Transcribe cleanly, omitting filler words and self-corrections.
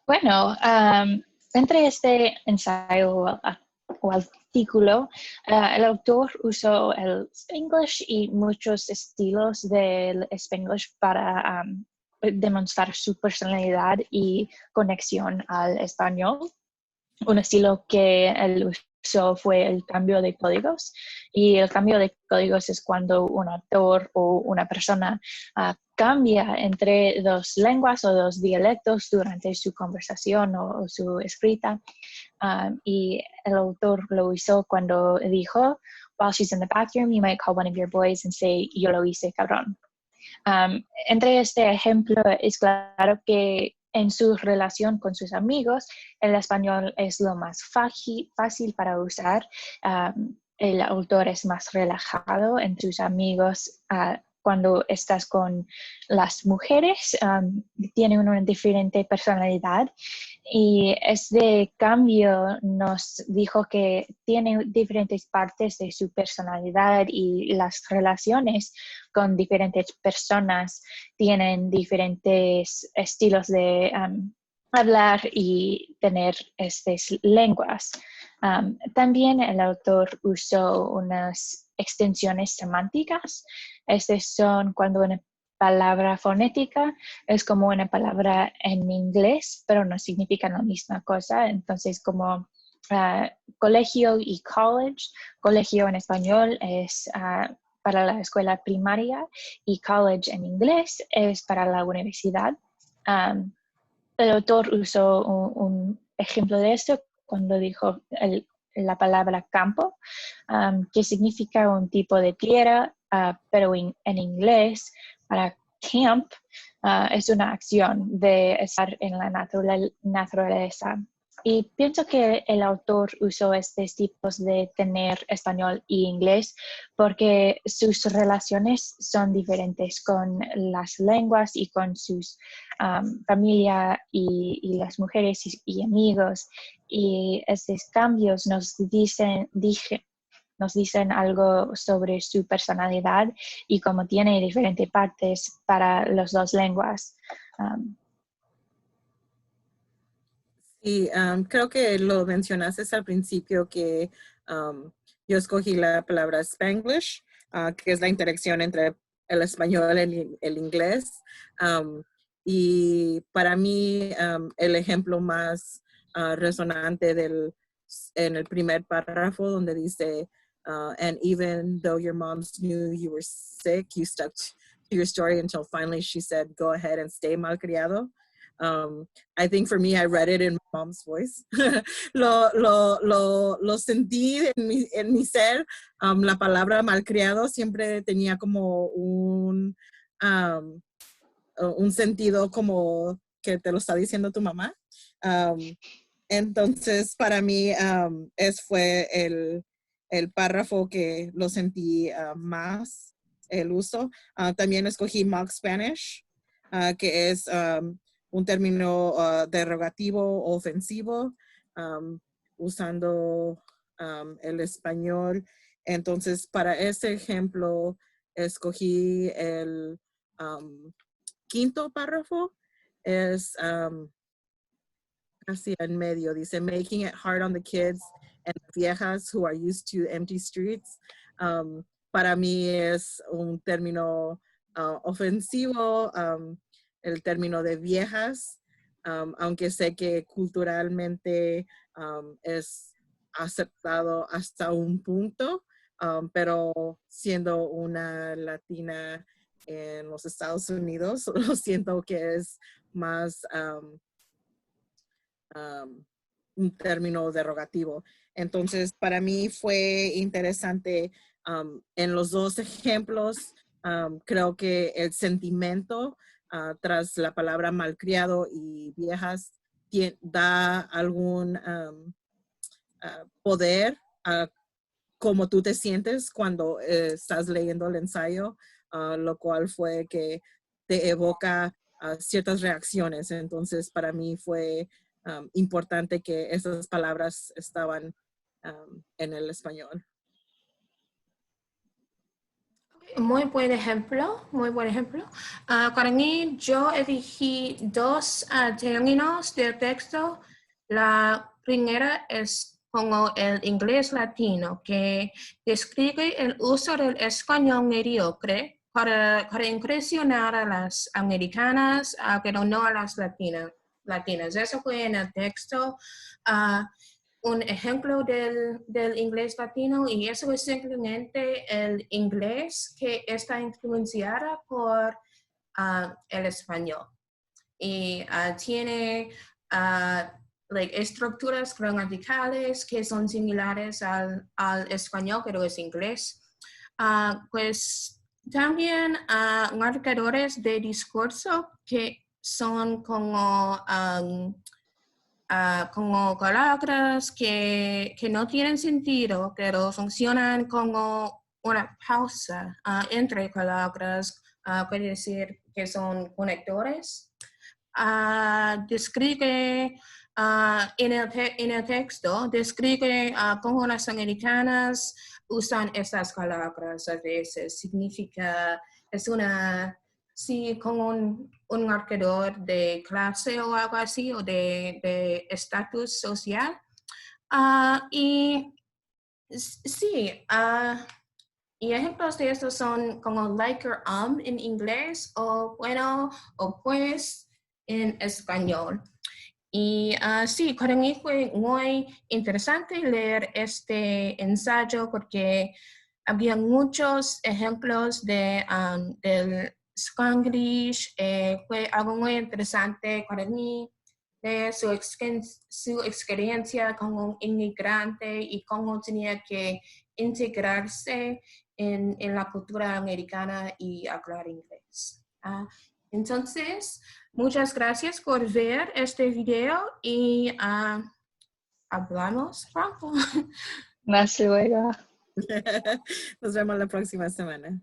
Bueno, entre este ensayo o artículo, el autor usó el Spanglish y muchos estilos del Spanglish para demostrar su personalidad y conexión al español. Un estilo que él usó fue el cambio de códigos, y el cambio de códigos es cuando un autor o una persona cambia entre dos lenguas o dos dialectos durante su conversación o su escrita. Y el autor lo usó cuando dijo, while she's in the bathroom, you might call one of your boys and say, yo lo hice, cabrón. Entre este ejemplo es claro que en su relación con sus amigos, el español es lo más fácil para usar. El autor es más relajado en sus amigos. Cuando estás con las mujeres, tienen una diferente personalidad, y este cambio nos dijo que tiene diferentes partes de su personalidad, y las relaciones con diferentes personas tienen diferentes estilos de hablar y tener estas lenguas. También el autor usó unas extensiones semánticas. Estas son cuando una palabra fonética es como una palabra en inglés, pero no significan la misma cosa. Entonces, como colegio y college, colegio en español es para la escuela primaria, y college en inglés es para la universidad. El autor usó un ejemplo de esto cuando dijo la palabra campo, que significa un tipo de tierra, pero en inglés, para camp, es una acción de estar en la naturaleza. Y pienso que el autor usó estos tipos de tener español y inglés porque sus relaciones son diferentes con las lenguas y con sus familia y las mujeres y amigos. Y estos cambios nos dicen algo sobre su personalidad y cómo tiene diferentes partes para las dos lenguas. Sí, creo que lo mencionaste al principio que yo escogí la palabra Spanglish, que es la interacción entre el español y el inglés. Y para mí el ejemplo más resonante en el primer párrafo donde dice, and even though your moms knew you were sick, you stuck to your story until finally she said, go ahead and stay malcriado. I think for me, I read it in my mom's voice. lo sentí en mi ser. La palabra malcriado siempre tenía como un sentido como que te lo está diciendo tu mamá. Entonces, para mí, fue el párrafo que lo sentí más el uso. También escogí Mock Spanish, que es un término derogativo o ofensivo, usando el español. Entonces, para ese ejemplo, escogí el quinto párrafo. Es casi en medio. Dice, making it hard on the kids and viejas who are used to empty streets. Para mí es un término ofensivo, el término de viejas, aunque sé que culturalmente es aceptado hasta un punto, pero siendo una latina en los Estados Unidos, lo siento que es más un término derogativo. Entonces, para mí fue interesante en los dos ejemplos. Creo que el sentimiento tras la palabra malcriado y viejas da algún poder a cómo tú te sientes cuando estás leyendo el ensayo, lo cual fue que te evoca ciertas reacciones. Entonces, para mí fue importante que esas palabras estaban en el español. Muy buen ejemplo, muy buen ejemplo. Para mí, yo elegí dos términos del texto. La primera es como el inglés latino, que describe el uso del español mediocre para impresionar a las americanas, pero no a las latinas. Eso fue en el texto. Un ejemplo del inglés latino y eso es simplemente el inglés que está influenciada por el español y tiene estructuras gramaticales que son similares al español, pero es inglés. Pues también marcadores de discurso que son como palabras que no tienen sentido, pero funcionan como una pausa entre palabras, puede decir que son conectores. Describe en el texto, describe cómo las americanas usan estas palabras a veces. Significa, es una... Sí, como un marcador de clase o algo así, o de estatus social. Y sí, y ejemplos de estos son como like or en inglés, o bueno, o pues en español. Y sí, para mí fue muy interesante leer este ensayo porque había muchos ejemplos del Spanglish. Fue algo muy interesante para mí de su experiencia como un inmigrante y cómo tenía que integrarse en la cultura americana y hablar inglés. Entonces, muchas gracias por ver este video y hablamos pronto. Hasta luego. Nos vemos la próxima semana.